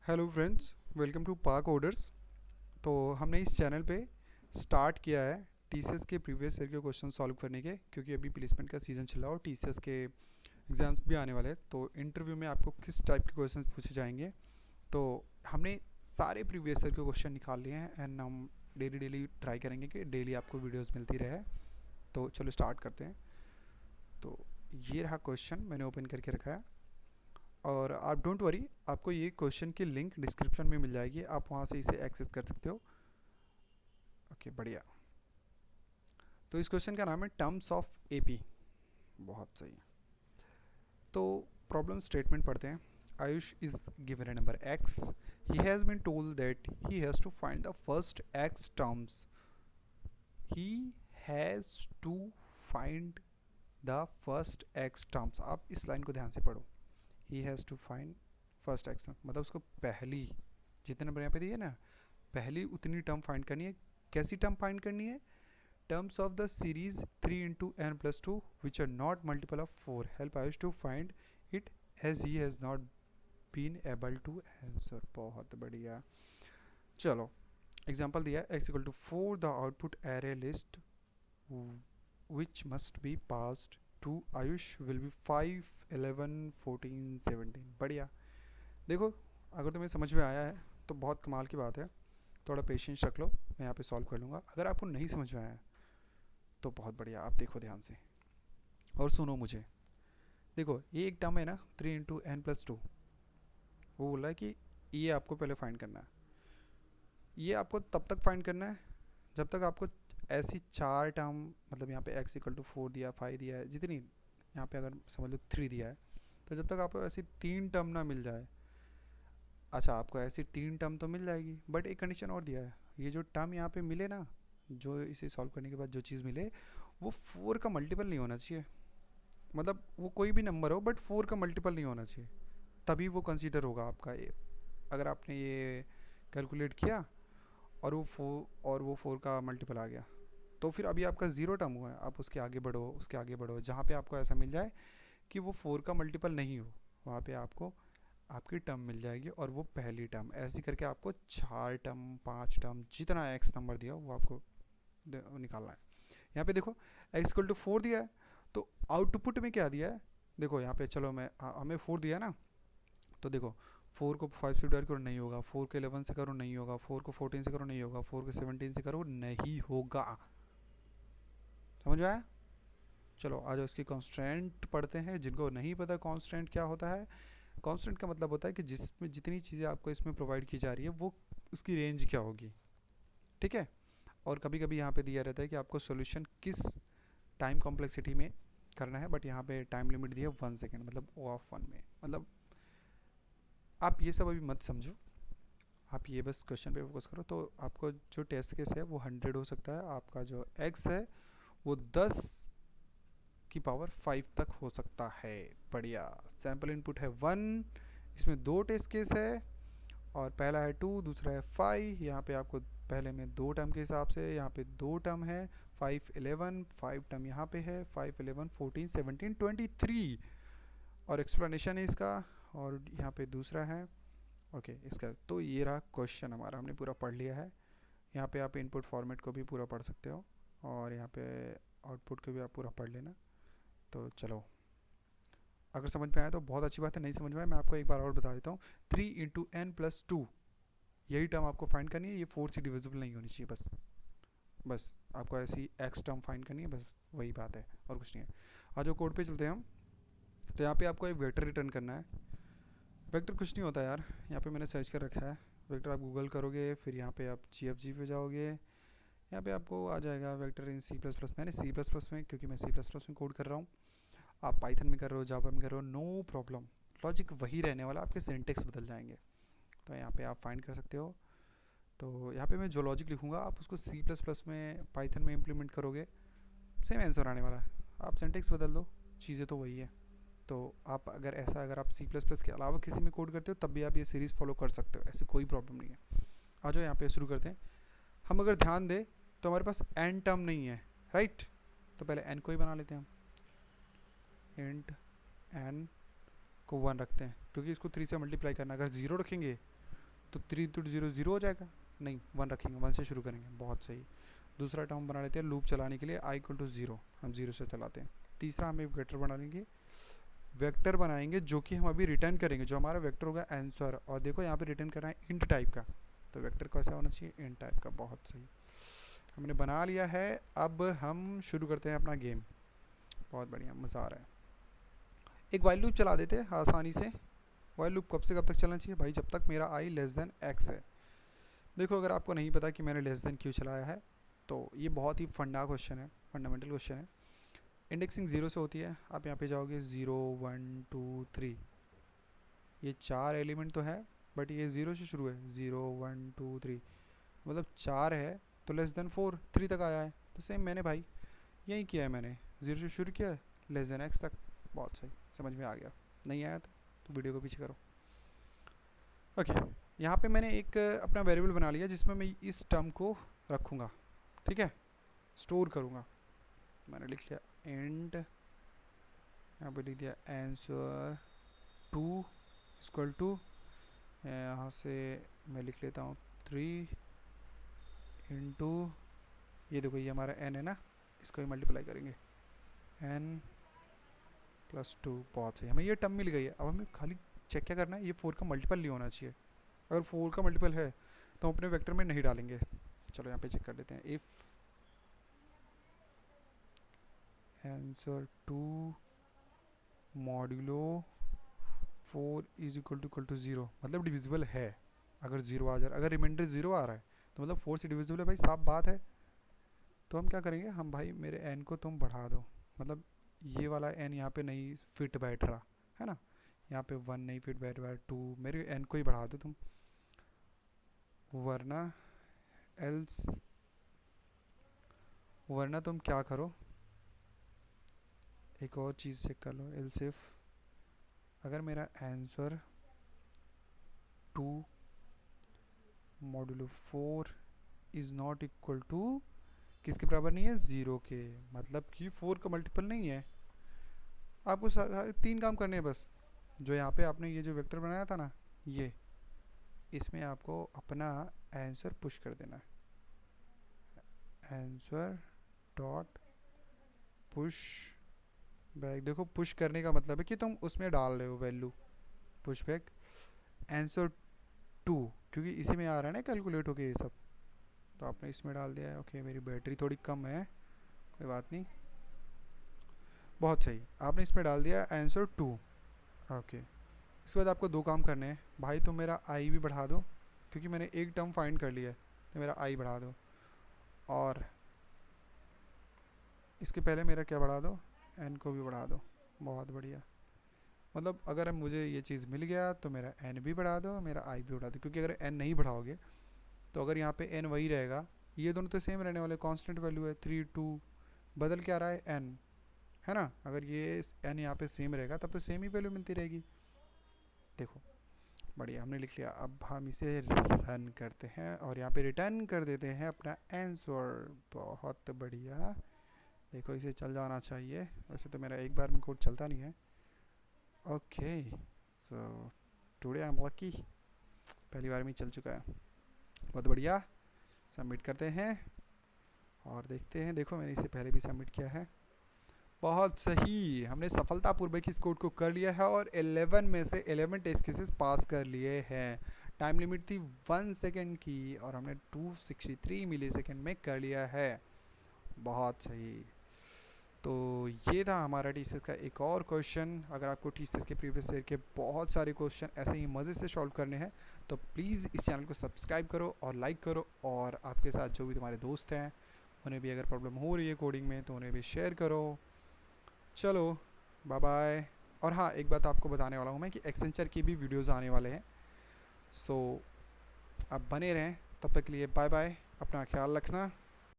Hello friends, welcome to park orders. तो हमने इस चैनल पे स्टार्ट किया है टीसीएस के प्रीवियस ईयर के क्वेश्चन सॉल्व करने के, क्योंकि अभी प्लेसमेंट का सीज़न चल रहा है और टीसीएस के एग्ज़ाम्स भी आने वाले हैं। तो इंटरव्यू में आपको किस टाइप के क्वेश्चन पूछे जाएंगे, तो हमने सारे प्रीवियस ईयर के क्वेश्चन निकाल लिए हैं एंड हम डेली डेली ट्राई करेंगे कि डेली आपको वीडियोज़ मिलती रहे। तो चलो स्टार्ट करते हैं। तो ये रहा क्वेश्चन, मैंने ओपन करके रखा है और आप डोंट वरी, आपको ये क्वेश्चन की लिंक डिस्क्रिप्शन में मिल जाएगी, आप वहाँ से इसे एक्सेस कर सकते हो। ओके, बढ़िया। तो इस क्वेश्चन का नाम है टर्म्स ऑफ एपी। बहुत सही। तो प्रॉब्लम स्टेटमेंट पढ़ते हैं। Ayush is given a number X, he has been told that he has to find the first X terms. He has to find the first X terms. आप इस line को ध्यान से पढ़ो। He has to find first X term, मतलब उसको पहली, जितने नंबर यहाँ पे दिए ना, पहली उतनी टर्म फाइंड करनी है। कैसी टर्म फाइंड करनी है? Terms of the series 3 into n plus 2 which are not multiple of 4 help Ayush to find it as he has not been able to answer। बहुत बढ़िया। चलो, एग्जांपल दिया है x equal to 4 the output array list which must be passed to Ayush will be 5 11 14 17। बढ़िया। देखो, अगर तुम्हें समझ में आया है तो बहुत कमाल की बात है। थोड़ा पेशेंस रख लो, मैं यहाँ पे सॉल्व कर लूँगा। अगर आपको नहीं समझ में आया तो बहुत बढ़िया, आप देखो ध्यान से और सुनो मुझे। देखो, ये एक टर्म है ना, 3 into n+2। वो बोला है कि ये आपको पहले फाइंड करना है। ये आपको तब तक फाइंड करना है जब तक आपको ऐसी चार टर्म, मतलब यहाँ पे x=4 दिया, 5 दिया है, जितनी यहाँ पे अगर समझ लो 3 दिया है, तो जब तक आपको ऐसी तीन टर्म ना मिल जाए। अच्छा, आपको ऐसी तीन टर्म तो मिल जाएगी, बट एक कंडीशन और दिया है। ये जो टर्म यहाँ पे मिले ना, जो इसे सॉल्व करने के बाद जो चीज़ मिले, वो 4 का मल्टीपल नहीं होना चाहिए। मतलब वो कोई भी नंबर हो बट 4 का मल्टीपल नहीं होना चाहिए, तभी वो कंसीडर होगा आपका। ये अगर आपने ये कैलकुलेट किया और वो 4 का मल्टीपल आ गया, तो फिर अभी आपका ज़ीरो टर्म हुआ है। आप उसके आगे बढ़ो, उसके आगे बढ़ो, जहाँ पे आपको ऐसा मिल जाए कि वो 4 का मल्टीपल नहीं हो, वहाँ पे आपको आपकी टर्म मिल जाएगी और वो पहली टर्म। ऐसे करके आपको 4 टर्म, 5 टर्म, जितना एक्स नंबर दिया वो आपको निकालना है। यहाँ पे देखो, x=4 दिया है, तो आउटपुट में क्या दिया है? देखो यहाँ पे, चलो मैं हमें 4 दिया है ना, तो देखो 4 को 5 से डिवाइड करो नहीं होगा, 4 को 11 से करो नहीं होगा, 4 को 14 से करो नहीं होगा, 4 को 17 से करो नहीं होगा। समझ में आया? चलो आ जाओ, इसकी कॉन्स्टेंट पढ़ते हैं। जिनको नहीं पता कॉन्स्टेंट क्या होता है, कॉन्स्टेंट का मतलब होता है कि जिसमें जितनी चीज़ें आपको इसमें प्रोवाइड की जा रही है वो उसकी रेंज क्या होगी। ठीक है। और कभी कभी यहाँ पे दिया रहता है कि आपको सोल्यूशन किस टाइम कॉम्प्लेक्सिटी में करना है, बट यहाँ पे टाइम लिमिट दी है 1 सेकेंड, मतलब ओ ऑफ 1 में। मतलब आप ये सब अभी मत समझो, आप ये बस क्वेश्चन पे फोकस करो। तो आपको जो टेस्ट केस है वो 100 हो सकता है, आपका जो एक्स है वो 10⁵ तक हो सकता है। बढ़िया। सैम्पल इनपुट है 1, इसमें दो टेस्ट केस है, और पहला है 2, दूसरा है 5। यहाँ पे आपको पहले में दो टर्म के हिसाब से यहाँ पे दो टर्म है, 5 11, 5 टर्म यहाँ पे है, 5 11 14 17 23, और एक्सप्लेनेशन है इसका, और यहाँ पे दूसरा है। ओके, इसका तो ये रहा क्वेश्चन हमारा, हमने पूरा पढ़ लिया है। यहाँ पे आप इनपुट फॉर्मेट को भी पूरा पढ़ सकते हो, और यहाँ पे आउटपुट को भी आप पूरा पढ़ लेना। तो चलो, अगर समझ में आया तो बहुत अच्छी बात है, नहीं समझ में आया मैं आपको एक बार और बता देता हूँ। 3 into n+2, यही टर्म आपको फाइंड करनी है। ये 4 से डिविजिबल नहीं होनी चाहिए, बस बस आपको ऐसी एक्स टर्म फाइंड करनी है, बस वही बात है और कुछ नहीं है। आज जो कोड पे चलते हैं हम, तो यहाँ पे आपको एक वेक्टर रिटर्न करना है। वेक्टर कुछ नहीं होता यार, यहाँ पे मैंने सर्च कर रखा है वेक्टर। आप गूगल करोगे, फिर यहाँ पे आप GFG पे जाओगे, यहाँ पे आपको आ जाएगा वेक्टर इन C++। मैंने C++ में, क्योंकि मैं C++ में कोड कर रहा हूँ, आप पाइथन में कर रहे हो, जावा में कर रहे हो, नो प्रॉब्लम। लॉजिक वही रहने वाला, आपके सिंटेक्स बदल जाएंगे। तो यहाँ पे आप फाइंड कर सकते हो। तो यहाँ पे मैं जो लॉजिक लिखूँगा आप उसको C++ में, पाइथन में इम्प्लीमेंट करोगे, सेम आंसर आने वाला है। आप सिंटेक्स बदल दो, चीज़ें तो वही है। तो आप अगर आप C++ के अलावा किसी में कोड करते हो तब भी आप ये सीरीज़ फॉलो कर सकते हो, ऐसी कोई प्रॉब्लम नहीं है। आ जाओ यहाँ पे शुरू करते हैं। हम अगर ध्यान दें तो हमारे पास n टर्म नहीं है, राइट? तो पहले n को ही बना लेते हैं हम। इंट n को 1 रखते हैं, क्योंकि इसको 3 से मल्टीप्लाई करना। अगर 0 रखेंगे तो 3 इंटू 0 0 हो जाएगा, नहीं 1 रखेंगे, 1 से शुरू करेंगे, बहुत सही। दूसरा टर्म बना लेते हैं लूप चलाने के लिए i इक्वल टू 0, हम 0 से चलाते हैं। तीसरा हम एक वेक्टर बना लेंगे, वेक्टर बनाएंगे जो कि हम अभी रिटर्न करेंगे, जो हमारा वेक्टर होगा आंसर। और देखो यहाँ पे रिटर्न करना है इंट टाइप का, तो वेक्टर कैसा होना चाहिए, इंट टाइप का, बहुत सही। हमने बना लिया है, अब हम शुरू करते हैं अपना गेम। बहुत बढ़िया, मज़ा आ रहा है। एक वाइल लूप चला देते हैं आसानी से। वाइल लूप कब से कब तक चलना चाहिए भाई, जब तक मेरा i लेस देन x है। देखो अगर आपको नहीं पता कि मैंने लेस देन क्यों चलाया है, तो ये बहुत ही क्वेश्चन है, फंडामेंटल क्वेश्चन है। इंडेक्सिंग 0 से होती है, आप यहाँ पे जाओगे 0 1 2 3, ये 4 एलिमेंट तो है, बट ये 0 से शुरू है, 0 1 2 3, मतलब 4 है, तो लेस देन 4 3 तक आया है। तो सेम मैंने भाई यही किया है, मैंने 0 से शुरू किया लेस देन x तक। बहुत सही, समझ में आ गया। नहीं आया तो वीडियो को पीछे करो। ओके, यहाँ पे मैंने एक अपना वेरिएबल बना लिया जिसमें मैं इस टर्म को रखूँगा, ठीक है, स्टोर करूँगा। मैंने लिख लिया एंड, यहाँ पे लिख दिया आंसर 2 इक्वल टू, यहाँ से मैं लिख लेता हूँ 3 इंटू, ये देखो ये हमारा n है ना, इसको ही मल्टीप्लाई करेंगे n प्लस 2। बहुत सही, हमें ये टर्म मिल गई है। अब हमें खाली चेक क्या करना है, ये 4 का मल्टीपल नहीं होना चाहिए। अगर 4 का मल्टीपल है तो हम अपने वेक्टर में नहीं डालेंगे। चलो यहाँ पे चेक कर लेते हैं, if answer 2 modulo 4 is equal to 0, मतलब डिविजिबल है। अगर 0 आ जा रहा है, अगर रिमाइंडर 0 आ रहा है तो मतलब 4 से डिविजिबल है भाई, साफ बात है। तो हम क्या करेंगे, हम भाई मेरे n को तुम बढ़ा दो, मतलब ये वाला n यहाँ पे नहीं फिट बैठ रहा है ना, यहाँ पे 1 नहीं फिट बैठ रहा, 2, मेरे n को ही बढ़ा दो तुम, वरना तुम क्या करो, एक और चीज़ चेक कर लो, एल्स इफ अगर मेरा answer 2 modulo 4 is not equal to, किसके बराबर नहीं है, 0 के, मतलब कि 4 का मल्टीपल नहीं है। आपको 3 काम करने हैं बस। जो यहाँ पे आपने ये जो वेक्टर बनाया था ना, ये इसमें आपको अपना आंसर पुश कर देना है, आंसर डॉट पुश बैक। देखो पुश करने का मतलब है कि तुम उसमें डाल रहे हो वैल्यू, पुश बैक आंसर 2, क्योंकि इसी में आ रहा है ना कैलकुलेट होके ये सब, तो आपने इसमें डाल दिया है। ओके, मेरी बैटरी थोड़ी कम है, कोई बात नहीं, बहुत सही, आपने इसमें डाल दिया आंसर 2। ओके, इसके बाद आपको 2 काम करने हैं भाई, तो मेरा आई भी बढ़ा दो, क्योंकि मैंने एक टर्म फाइंड कर लिया है, तो मेरा आई बढ़ा दो, और इसके पहले मेरा क्या बढ़ा दो, एन को भी बढ़ा दो। बहुत बढ़िया, मतलब अगर मुझे ये चीज़ मिल गया तो मेरा एन भी बढ़ा दो, मेरा आई भी बढ़ा दो, क्योंकि अगर एन नहीं बढ़ाओगे तो अगर यहाँ पे एन वही रहेगा, ये दोनों तो सेम रहने वाले, कांस्टेंट वैल्यू है 3 2, बदल क्या रहा है एन, है ना। अगर ये एन यहाँ पे सेम रहेगा तब तो सेम ही वैल्यू मिलती रहेगी। देखो बढ़िया, हमने लिख लिया। अब हम इसे रन करते हैं और यहाँ पे रिटर्न कर देते हैं अपना आंसर। बहुत बढ़िया, देखो इसे चल जाना चाहिए, वैसे तो मेरा एक बार में कोड चलता नहीं है। Okay, so today I am lucky, पहली बार में चल चुका है। बहुत बढ़िया, सबमिट करते हैं और देखते हैं। देखो मैंने इसे पहले भी सबमिट किया है। बहुत सही, हमने सफलतापूर्वक इस कोड को कर लिया है और 11 में से 11 टेस्ट केसेस पास कर लिए हैं। टाइम लिमिट थी 1 सेकेंड की और हमने 263 मिली सेकेंड में कर लिया है। बहुत सही, तो ये था हमारा टीसीएस का एक और क्वेश्चन। अगर आपको टीसीएस के प्रीवियस ईयर के बहुत सारे क्वेश्चन ऐसे ही मज़े से सॉल्व करने हैं तो प्लीज़ इस चैनल को सब्सक्राइब करो और लाइक करो, और आपके साथ जो भी तुम्हारे दोस्त हैं उन्हें भी अगर प्रॉब्लम हो रही है कोडिंग में तो उन्हें भी शेयर करो। चलो बाय बाय। और हाँ, एक बात आपको बताने वाला हूँ मैं कि एक्सेंचर की भी वीडियोज़ आने वाले हैं, सो आप बने रहें। तब तक के लिए बाय बाय, अपना ख्याल रखना।